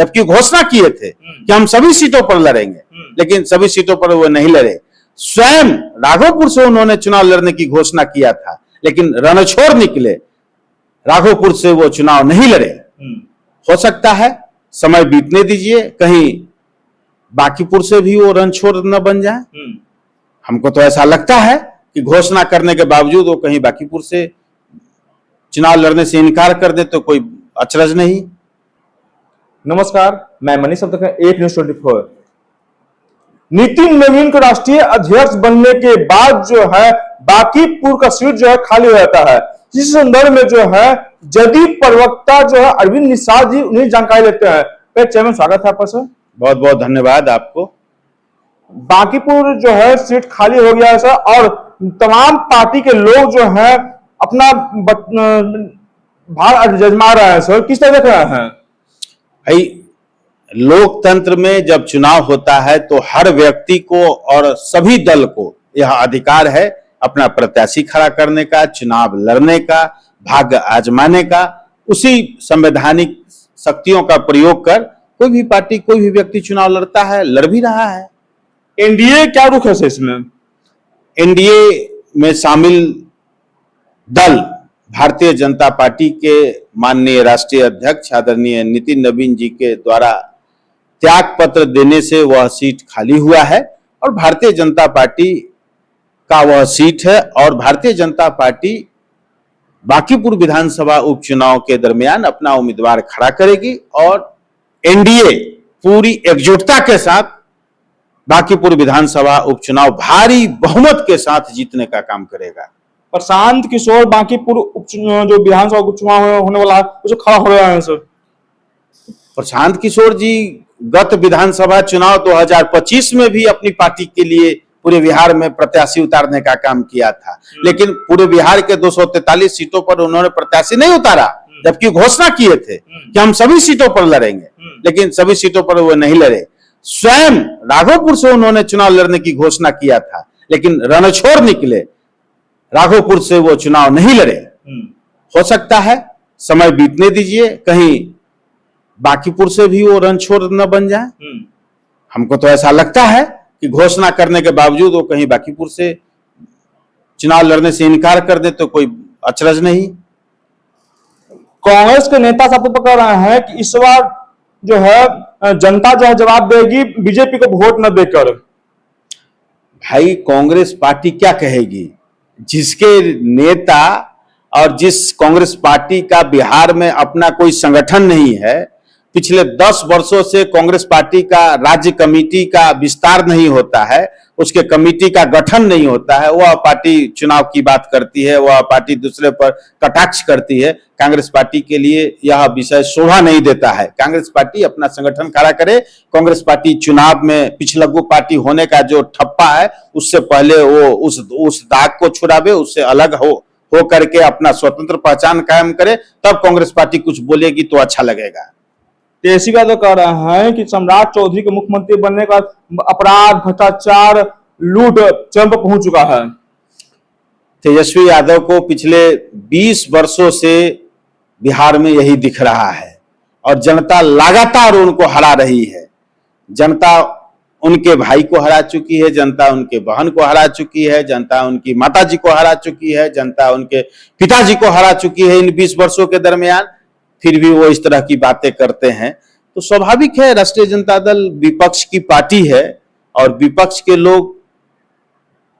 जबकि घोषणा किए थे कि हम सभी सीटों पर लड़ेंगे, लेकिन सभी सीटों पर वो नहीं लड़े। स्वयं राघोपुर से उन्होंने चुनाव लड़ने की घोषणा किया था, लेकिन रणछोड़ निकले, राघोपुर से वो चुनाव नहीं लड़े। हो सकता है समय बीतने दीजिए, कहीं बांकीपुर से भी वो रणछोड़ न बन जाए। हमको तो ऐसा लगता है कि घोषणा करने के बावजूद वो कहीं बांकीपुर से चुनाव लड़ने से इनकार कर दे तो कोई अचरज नहीं। नमस्कार, मैं मनीष, अब तक एक न्यूज़ 24। नितिन नवीन को राष्ट्रीय अध्यक्ष बनने के बाद जो है बांकीपुर का सीट जो है खाली हो जाता है। इस संदर्भ में जो है जदयू प्रवक्ता जो है अरविंद निषाद जी उन्हें जानकारी लेते हैं। चैनल स्वागत है आपका सर। बहुत बहुत धन्यवाद आपको। बांकीपुर जो है सीट खाली हो गया है सर, और तमाम पार्टी के लोग जो है अपना भार आजमा रहे हैं सर, किस तरह देख रहे हैं? भाई, लोकतंत्र में जब चुनाव होता है तो हर व्यक्ति को और सभी दल को यह अधिकार है अपना प्रत्याशी खड़ा करने का, चुनाव लड़ने का, भाग्य आजमाने का। उसी संवैधानिक शक्तियों का प्रयोग कर कोई भी पार्टी, कोई भी व्यक्ति चुनाव लड़ता है, लड़ भी रहा है। एनडीए क्या रुख है इसमें? एनडीए में शामिल दल भारतीय जनता पार्टी के माननीय राष्ट्रीय अध्यक्ष आदरणीय नितिन नवीन जी के द्वारा त्याग पत्र देने से वह सीट खाली हुआ है और भारतीय जनता पार्टी का वह सीट है। और भारतीय जनता पार्टी बांकीपुर विधानसभा उपचुनाव के दरमियान अपना उम्मीदवार खड़ा करेगी और एनडीए पूरी एकजुटता के साथ बांकीपुर विधानसभा उपचुनाव भारी बहुमत के साथ जीतने का काम करेगा। प्रशांत किशोर बांकीपुर जो विधानसभा उपचुनाव होने वाला है उसे खड़ा हो रहा है सर। प्रशांत किशोर जी गत विधानसभा चुनाव 2025 में भी अपनी पार्टी के लिए पूरे बिहार में प्रत्याशी उतारने का काम किया था, लेकिन पूरे बिहार के 243 सीटों पर उन्होंने प्रत्याशी नहीं उतारा, जबकि घोषणा किए थे कि हम सभी सीटों पर लड़ेंगे, लेकिन सभी सीटों पर वो नहीं लड़े। स्वयं राघोपुर से उन्होंने चुनाव लड़ने की घोषणा किया था, लेकिन रणछोड़ निकले, राघोपुर से वो चुनाव नहीं लड़े। हो सकता है समय बीतने दीजिए, कहीं बांकीपुर से भी वो रणछोड़ न बन जाए। हमको तो ऐसा लगता है कि घोषणा करने के बावजूद वो कहीं बांकीपुर से चुनाव लड़ने से इनकार कर दे तो कोई अचरज नहीं। कांग्रेस के नेता सब पकड़ रहे हैं कि इस बार जो है जनता जो है जवाब देगी बीजेपी को वोट न देकर। भाई, कांग्रेस पार्टी क्या कहेगी? जिसके नेता और जिस कांग्रेस पार्टी का बिहार में अपना कोई संगठन नहीं है, पिछले 10 वर्षों से कांग्रेस पार्टी का राज्य कमेटी का विस्तार नहीं होता है, उसके कमेटी का गठन नहीं होता है, वह पार्टी चुनाव की बात करती है, वह पार्टी दूसरे पर कटाक्ष करती है। कांग्रेस पार्टी के लिए यह विषय शोभा नहीं देता है। कांग्रेस पार्टी अपना संगठन खड़ा करे। कांग्रेस पार्टी चुनाव में पिछलग्गू पार्टी होने का जो ठप्पा है उससे पहले वो उस दाग को छुड़ावे, उससे अलग हो करके अपना स्वतंत्र पहचान कायम करे, तब कांग्रेस पार्टी कुछ बोलेगी तो अच्छा लगेगा। तेजस्वी यादव कह रहे हैं कि सम्राट चौधरी के मुख्यमंत्री बनने का अपराध, भ्रष्टाचार, लूट चरम पर पहुंच चुका है। तेजस्वी यादव को पिछले 20 वर्षों से बिहार में यही दिख रहा है और जनता लगातार उनको हरा रही है। जनता उनके भाई को हरा चुकी है, जनता उनके बहन को हरा चुकी है, जनता उनकी माताजी को हरा चुकी है, जनता उनके पिताजी को हरा चुकी है इन 20 वर्षों के दरमियान। फिर भी वो इस तरह की बातें करते हैं तो स्वाभाविक है। राष्ट्रीय जनता दल विपक्ष की पार्टी है और विपक्ष के लोग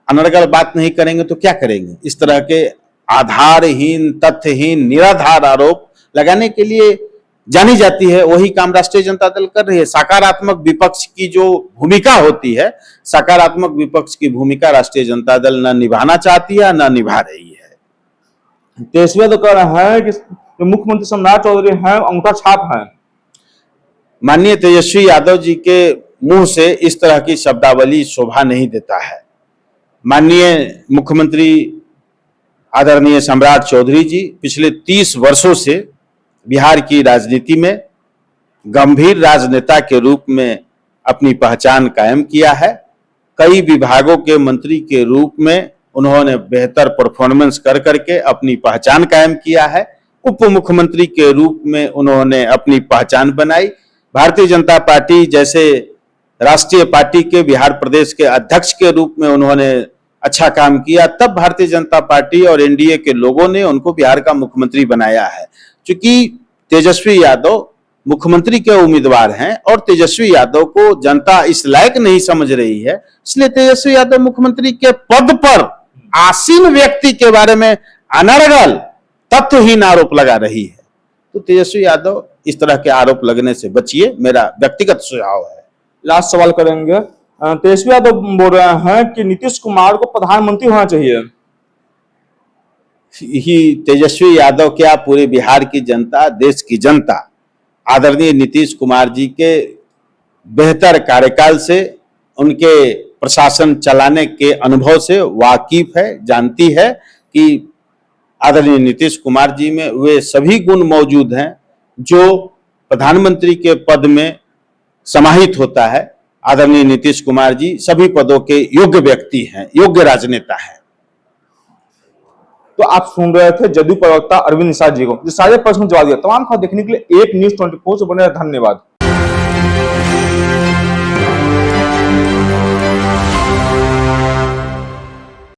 अनर्गल बात नहीं करेंगे तो क्या करेंगे? इस तरह के आधारहीन, तथ्यहीन, निराधार आरोप लगाने के लिए जानी जाती है, वही काम राष्ट्रीय जनता दल कर रही है। सकारात्मक विपक्ष की जो भूमिका होती है, सकारात्मक विपक्ष की भूमिका राष्ट्रीय जनता दल न निभाना चाहती है न निभा रही है। तेजस्वी तो कह रहे हैं कि मुख्यमंत्री सम्राट चौधरी हैं, अंगूठा छाप है। माननीय तेजस्वी यादव जी के मुंह से इस तरह की शब्दावली शोभा नहीं देता है। माननीय मुख्यमंत्री आदरणीय सम्राट चौधरी जी पिछले 30 वर्षों से बिहार की राजनीति में गंभीर राजनेता के रूप में अपनी पहचान कायम किया है। कई विभागों के मंत्री के रूप में उन्होंने बेहतर परफॉर्मेंस कर करके अपनी पहचान कायम किया है। उप मुख्यमंत्री के रूप में उन्होंने अपनी पहचान बनाई। भारतीय जनता पार्टी जैसे राष्ट्रीय पार्टी के बिहार प्रदेश के अध्यक्ष के रूप में उन्होंने अच्छा काम किया, तब भारतीय जनता पार्टी और एनडीए के लोगों ने उनको बिहार का मुख्यमंत्री बनाया है। क्योंकि तेजस्वी यादव मुख्यमंत्री के उम्मीदवार हैं और तेजस्वी यादव को जनता इस लायक नहीं समझ रही है, इसलिए तेजस्वी यादव मुख्यमंत्री के पद पर आसीन व्यक्ति के बारे में अनर्गल तथ्यहीन आरोप लगा रही है। तो तेजस्वी यादव इस तरह के आरोप लगने से बचिए, मेरा व्यक्तिगत सुझाव है। लास्ट सवाल करेंगे। तेजस्वी यादव बोल रहे हैं कि नीतीश कुमार को प्रधानमंत्री होना चाहिए। ही तेजस्वी यादव क्या, पूरे बिहार की जनता, देश की जनता आदरणीय नीतीश कुमार जी के बेहतर कार्यकाल से, उनके प्रशासन चलाने के अनुभव से वाकिफ है, जानती है कि आदरणीय नीतीश कुमार जी में वे सभी गुण मौजूद हैं जो प्रधानमंत्री के पद में समाहित होता है। आदरणीय नीतीश कुमार जी सभी पदों के योग्य व्यक्ति हैं, योग्य राजनेता हैं। तो आप सुन रहे थे जदयू प्रवक्ता अरविंद निषाद जी को, जो सारे प्रश्न जवाब दिया। तमाम खबर देखने के लिए एक न्यूज़ 24 से बने रहे। धन्यवाद।